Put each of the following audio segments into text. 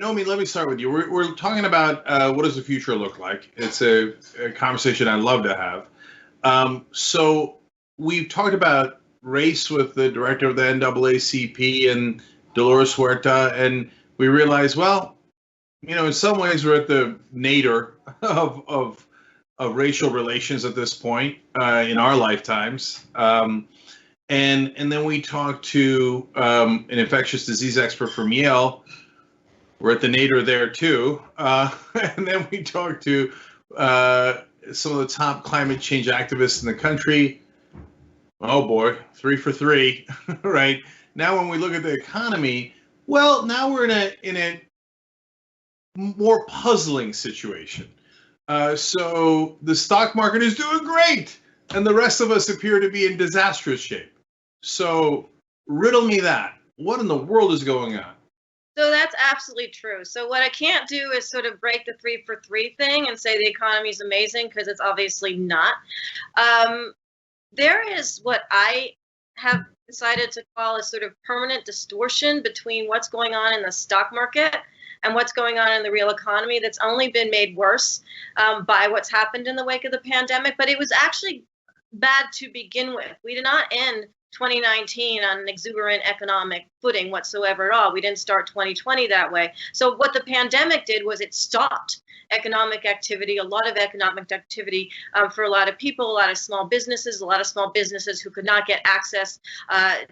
Nomi, let me start with you. We're talking about what does the future look like. It's a conversation I love to have. So we've talked about race with the director of the NAACP and Dolores Huerta, and we realized, well, in some ways we're at the nadir of racial relations at this point in our lifetimes. And then we talked to an infectious disease expert from Yale. We're at the nadir there too. And then we talked to some of the top climate change activists in the country. Oh boy, 3 for 3, right? Now when we look at the economy, well, now we're in a more puzzling situation. So the stock market is doing great, and the rest of us appear to be in disastrous shape. So riddle me that. What in the world is going on? So that's absolutely true. So what I can't do is sort of break the 3 for 3 thing and say the economy is amazing, because it's obviously not. There is what I have decided to call a sort of permanent distortion between what's going on in the stock market and what's going on in the real economy that's only been made worse by what's happened in the wake of the pandemic. But it was actually bad to begin with. We did not end 2019 on an exuberant economic footing whatsoever at all. We didn't start 2020 that way. So what the pandemic did was it stopped economic activity, a lot of economic activity for a lot of people, a lot of small businesses who could not get access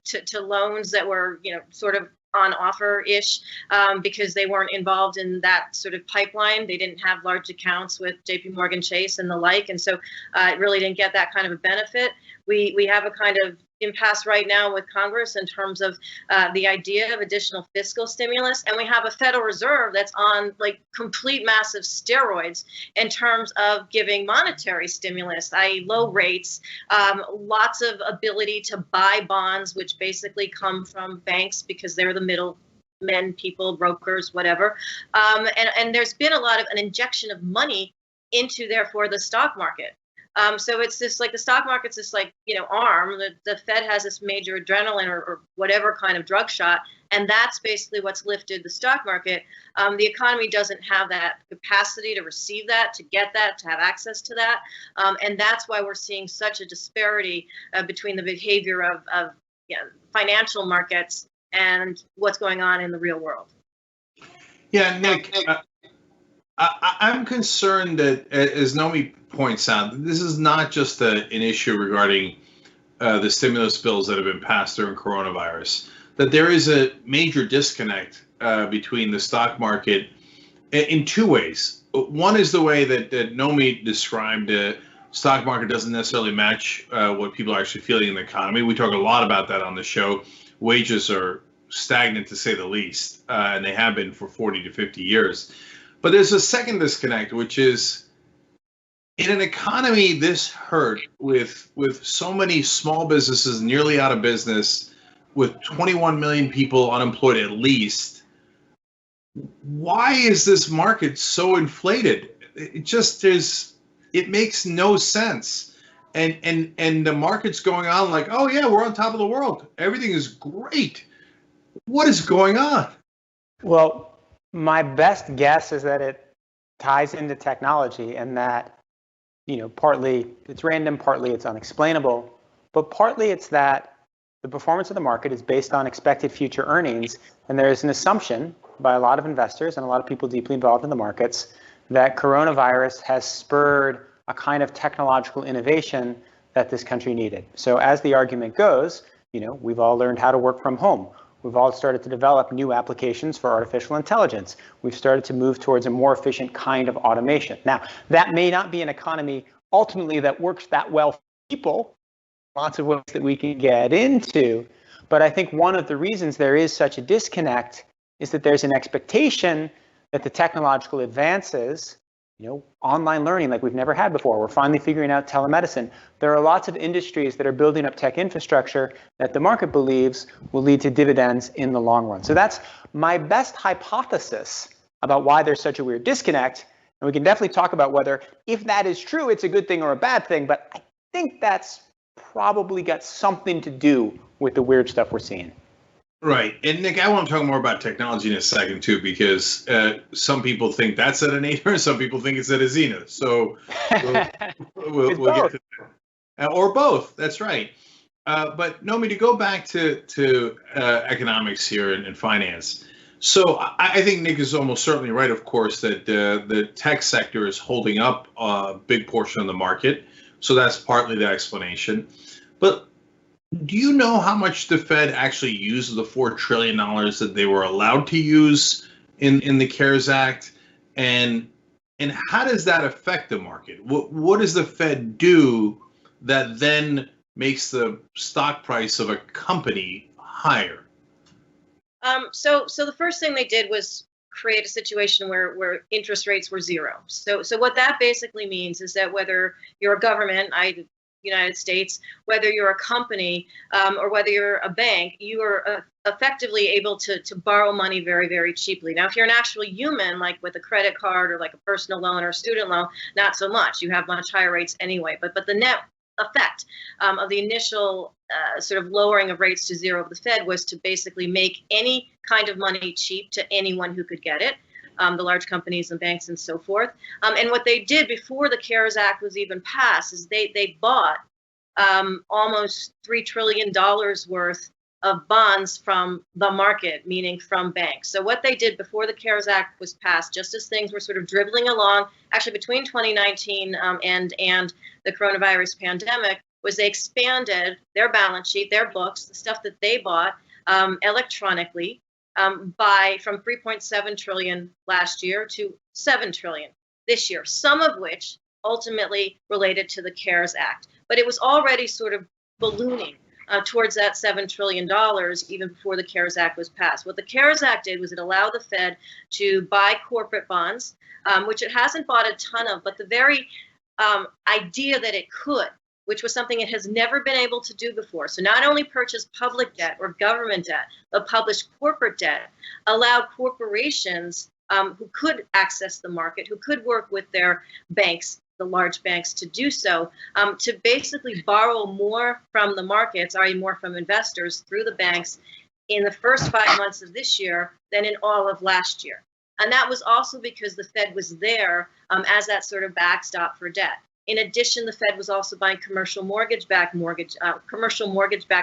to loans that were, sort of on offer-ish because they weren't involved in that sort of pipeline. They didn't have large accounts with JP Morgan Chase and the like, and so it really didn't get that kind of a benefit. We have a kind of impasse right now with Congress in terms of the idea of additional fiscal stimulus, and we have a Federal Reserve that's on complete massive steroids in terms of giving monetary stimulus, i.e. low rates, lots of ability to buy bonds, which basically come from banks because they're the middlemen, people, brokers, whatever. And there's been a lot of an injection of money into, therefore, the stock market. So it's this the stock market's this arm. The Fed has this major adrenaline or whatever kind of drug shot, and that's basically what's lifted the stock market. The economy doesn't have that capacity to receive that, to get that, to have access to that, and that's why we're seeing such a disparity between the behavior of financial markets and what's going on in the real world. Yeah, Nick. I'm concerned that, as Nomi points out, this is not just an issue regarding the stimulus bills that have been passed during coronavirus, that there is a major disconnect between the stock market in two ways. One is the way that Nomi described the stock market doesn't necessarily match what people are actually feeling in the economy. We talk a lot about that on the show. Wages are stagnant, to say the least, and they have been for 40 to 50 years. But there's a second disconnect, which is in an economy this hurt with so many small businesses nearly out of business, with 21 million people unemployed at least, why is this market so inflated? It makes no sense. And the market's going on like, oh yeah, we're on top of the world. Everything is great. What is going on? Well, my best guess is that it ties into technology, and that, partly it's random, partly it's unexplainable, but partly it's that the performance of the market is based on expected future earnings. And there is an assumption by a lot of investors and a lot of people deeply involved in the markets that coronavirus has spurred a kind of technological innovation that this country needed. So as the argument goes, we've all learned how to work from home. We've all started to develop new applications for artificial intelligence. We've started to move towards a more efficient kind of automation. Now, that may not be an economy ultimately that works that well for people, lots of ways that we can get into. But I think one of the reasons there is such a disconnect is that there's an expectation that the technological advances, online learning like we've never had before. We're finally figuring out telemedicine. There are lots of industries that are building up tech infrastructure that the market believes will lead to dividends in the long run. So that's my best hypothesis about why there's such a weird disconnect. And we can definitely talk about whether, if that is true, it's a good thing or a bad thing. But I think that's probably got something to do with the weird stuff we're seeing. Right. And Nick, I want to talk more about technology in a second too, because some people think that's at a nadir, some people think it's at a zenith. So we'll, we'll get to that. Or both. That's right. But Nomi, to go back to economics here and finance. So I think Nick is almost certainly right, of course, that the tech sector is holding up a big portion of the market. So that's partly the explanation. But do you know how much the Fed actually uses the $4 trillion that they were allowed to use in the CARES Act? And how does that affect the market? What does the Fed do that then makes the stock price of a company higher? So the first thing they did was create a situation where interest rates were zero. So what that basically means is that whether you're a government, United States, whether you're a company or whether you're a bank, you are effectively able to borrow money very, very cheaply. Now, if you're an actual human, like with a credit card or like a personal loan or a student loan, not so much. You have much higher rates anyway. But the net effect of the initial sort of lowering of rates to zero of the Fed was to basically make any kind of money cheap to anyone who could get it. The large companies and banks and so forth. And what they did before the CARES Act was even passed is they bought almost $3 trillion worth of bonds from the market, meaning from banks. So what they did before the CARES Act was passed, just as things were sort of dribbling along, actually between 2019 and the coronavirus pandemic, was they expanded their balance sheet, their books, the stuff that they bought electronically, from 3.7 trillion last year to 7 trillion this year, some of which ultimately related to the CARES Act. But it was already sort of ballooning towards that $7 trillion even before the CARES Act was passed. What the CARES Act did was it allowed the Fed to buy corporate bonds, which it hasn't bought a ton of, but the very idea that it could, which was something it has never been able to do before. So not only purchase public debt or government debt, but publish corporate debt, allowed corporations who could access the market, who could work with their banks, the large banks, to do so, to basically borrow more from the markets, i.e. more from investors through the banks in the first 5 months of this year than in all of last year. And that was also because the Fed was there as that sort of backstop for debt. In addition, the Fed was also buying commercial mortgage-backed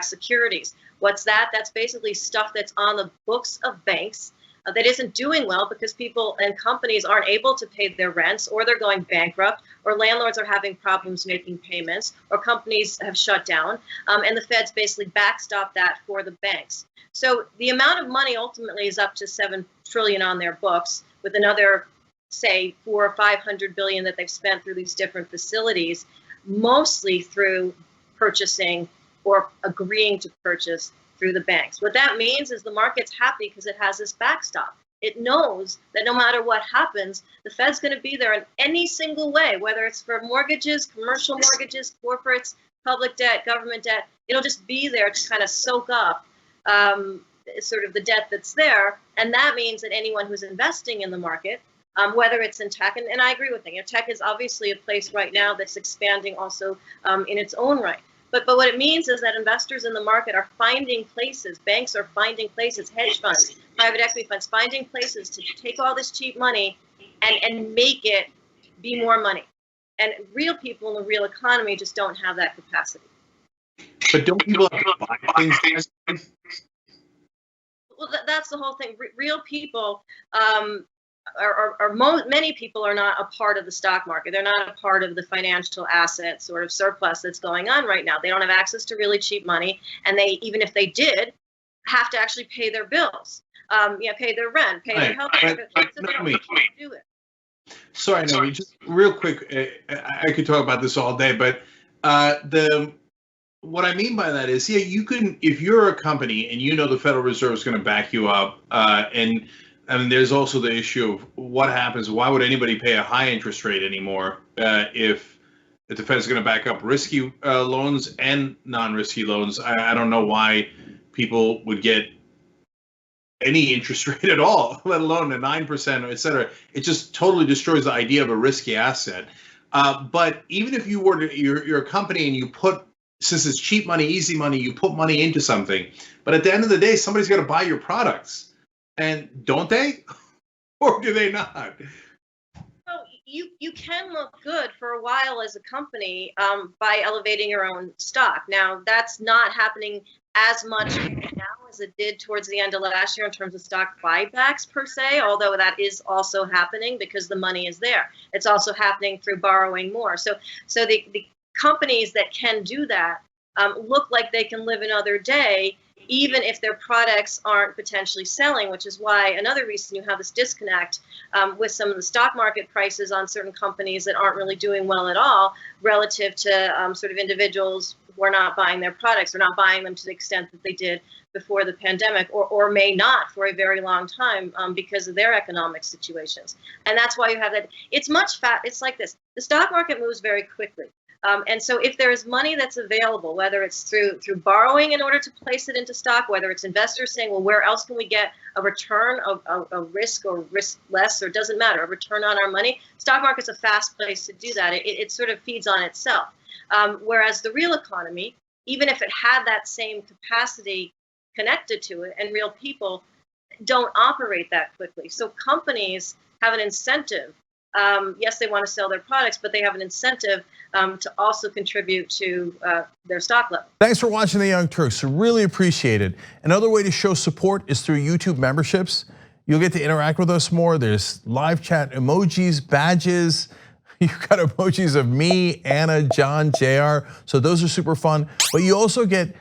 securities. What's that? That's basically stuff that's on the books of banks that isn't doing well because people and companies aren't able to pay their rents, or they're going bankrupt, or landlords are having problems making payments, or companies have shut down, and the Fed's basically backstopped that for the banks. So the amount of money ultimately is up to 7 trillion on their books, with another, say, 400 or 500 billion that they've spent through these different facilities, mostly through purchasing or agreeing to purchase through the banks. What that means is the market's happy because it has this backstop. It knows that no matter what happens, the Fed's going to be there in any single way, whether it's for mortgages, commercial mortgages, corporates, public debt, government debt. It'll just be there to kind of soak up sort of the debt that's there. And that means that anyone who's investing in the market, whether it's in tech, and I agree with you, tech is obviously a place right now that's expanding also in its own right. But what it means is that investors in the market are finding places, banks are finding places, hedge funds, private equity funds, finding places to take all this cheap money and make it be more money. And real people in the real economy just don't have that capacity. But don't people have to buy things? Well, that's the whole thing. Real people many people are not a part of the stock market. They're not a part of the financial asset sort of surplus that's going on right now. They don't have access to really cheap money, and they, even if they did, have to actually pay their bills, pay their rent, pay their health care. So they don't do it. Sorry, no, just real quick. I could talk about this all day, but what I mean by that is, you can, if you're a company and you know the Federal Reserve is going to back you up, and there's also the issue of what happens. Why would anybody pay a high interest rate anymore if the Fed's going to back up risky loans and non-risky loans? I don't know why people would get any interest rate at all, let alone a 9%, et cetera. It just totally destroys the idea of a risky asset. But even if you were you're a company and you put since it's cheap money, easy money, you put money into something. But at the end of the day, somebody's got to buy your products. And don't they? Or do they not? So you can look good for a while as a company by elevating your own stock. Now, that's not happening as much now as it did towards the end of last year in terms of stock buybacks per se, although that is also happening because the money is there. It's also happening through borrowing more. So the companies that can do that look like they can live another day, even if their products aren't potentially selling, which is why another reason you have this disconnect with some of the stock market prices on certain companies that aren't really doing well at all relative to sort of individuals who are not buying their products or not buying them to the extent that they did before the pandemic, or may not for a very long time because of their economic situations. And that's why you have that. It's it's like this. The stock market moves very quickly. And so if there is money that's available, whether it's through borrowing in order to place it into stock, whether it's investors saying, well, where else can we get a return of a risk or risk less, or it doesn't matter, a return on our money, stock market's a fast place to do that. It sort of feeds on itself. Whereas the real economy, even if it had that same capacity connected to it, and real people don't operate that quickly. So companies have an incentive. Yes, they want to sell their products, but they have an incentive to also contribute to their stock level. Thanks for watching The Young Turks. Really appreciate it. Another way to show support is through YouTube memberships. You'll get to interact with us more. There's live chat emojis, badges. You've got emojis of me, Anna, John, JR. So those are super fun. But you also get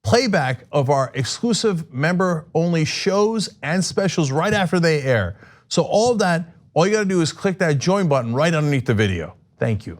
playback of our exclusive member-only shows and specials right after they air. So all of that, all you gotta do is click that join button right underneath the video. Thank you.